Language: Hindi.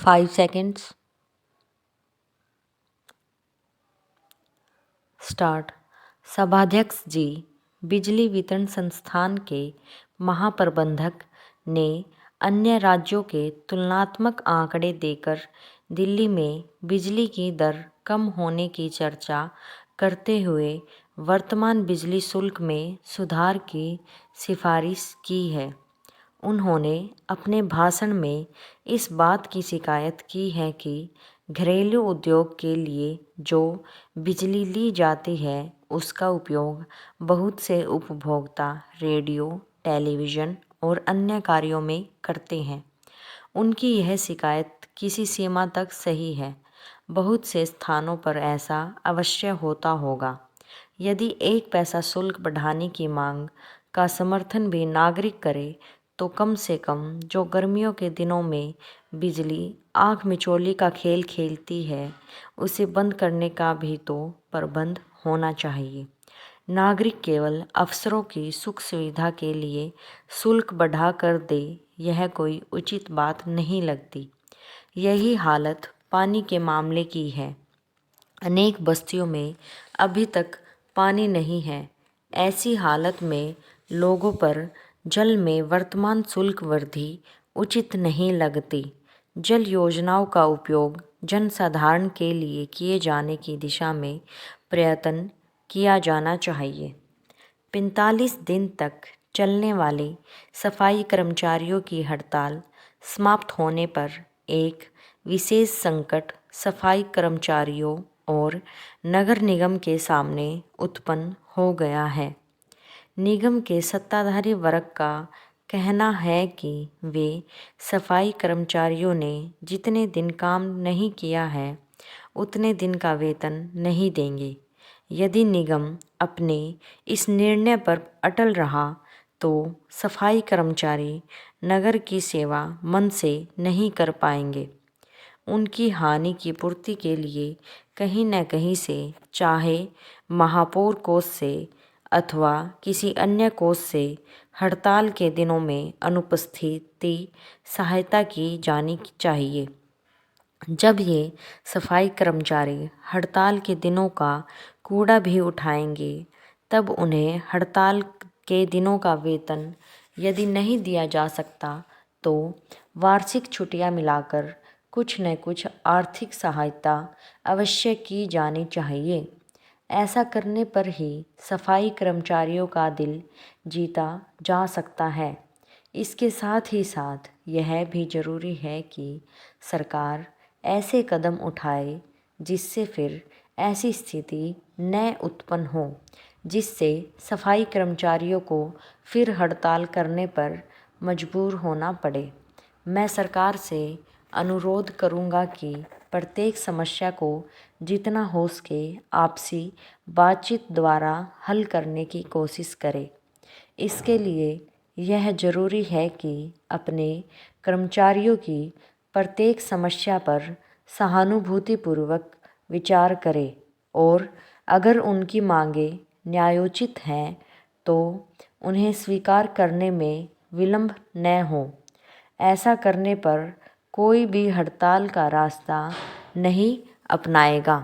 5 seconds. स्टार्ट। सभाध्यक्ष जी, बिजली वितरण संस्थान के महाप्रबंधक ने अन्य राज्यों के तुलनात्मक आंकड़े देकर दिल्ली में बिजली की दर कम होने की चर्चा करते हुए वर्तमान बिजली शुल्क में सुधार की सिफारिश की है। उन्होंने अपने भाषण में इस बात की शिकायत की है कि घरेलू उद्योग के लिए जो बिजली ली जाती है उसका उपयोग बहुत से उपभोक्ता रेडियो, टेलीविज़न और अन्य कार्यों में करते हैं। उनकी यह शिकायत किसी सीमा तक सही है। बहुत से स्थानों पर ऐसा अवश्य होता होगा। यदि 1 पैसा शुल्क बढ़ाने की मांग का समर्थन भी नागरिक करे तो कम से कम जो गर्मियों के दिनों में बिजली आँख मिचौली का खेल खेलती है उसे बंद करने का भी तो प्रबंध होना चाहिए। नागरिक केवल अफसरों की सुख सुविधा के लिए शुल्क बढ़ा कर दे, यह कोई उचित बात नहीं लगती। यही हालत पानी के मामले की है। अनेक बस्तियों में अभी तक पानी नहीं है। ऐसी हालत में लोगों पर जल में वर्तमान शुल्क वृद्धि उचित नहीं लगती। जल योजनाओं का उपयोग जनसाधारण के लिए किए जाने की दिशा में प्रयत्न किया जाना चाहिए। 45 दिन तक चलने वाली सफाई कर्मचारियों की हड़ताल समाप्त होने पर एक विशेष संकट सफाई कर्मचारियों और नगर निगम के सामने उत्पन्न हो गया है। निगम के सत्ताधारी वर्ग का कहना है कि वे सफाई कर्मचारियों ने जितने दिन काम नहीं किया है उतने दिन का वेतन नहीं देंगे। यदि निगम अपने इस निर्णय पर अटल रहा तो सफाई कर्मचारी नगर की सेवा मन से नहीं कर पाएंगे। उनकी हानि की पूर्ति के लिए कहीं न कहीं से, चाहे महापौर कोष से अथवा किसी अन्य कोष से, हड़ताल के दिनों में अनुपस्थिति सहायता की जानी चाहिए। जब ये सफाई कर्मचारी हड़ताल के दिनों का कूड़ा भी उठाएंगे तब उन्हें हड़ताल के दिनों का वेतन यदि नहीं दिया जा सकता तो वार्षिक छुट्टियां मिलाकर कुछ न कुछ आर्थिक सहायता अवश्य की जानी चाहिए। ऐसा करने पर ही सफाई कर्मचारियों का दिल जीता जा सकता है। इसके साथ ही साथ यह भी ज़रूरी है कि सरकार ऐसे कदम उठाए जिससे फिर ऐसी स्थिति न उत्पन्न हो जिससे सफाई कर्मचारियों को फिर हड़ताल करने पर मजबूर होना पड़े। मैं सरकार से अनुरोध करूंगा कि प्रत्येक समस्या को जितना हो सके आपसी बातचीत द्वारा हल करने की कोशिश करें। इसके लिए यह ज़रूरी है कि अपने कर्मचारियों की प्रत्येक समस्या पर सहानुभूतिपूर्वक विचार करें और अगर उनकी मांगें न्यायोचित हैं तो उन्हें स्वीकार करने में विलंब न हो। ऐसा करने पर कोई भी हड़ताल का रास्ता नहीं अपनाएगा।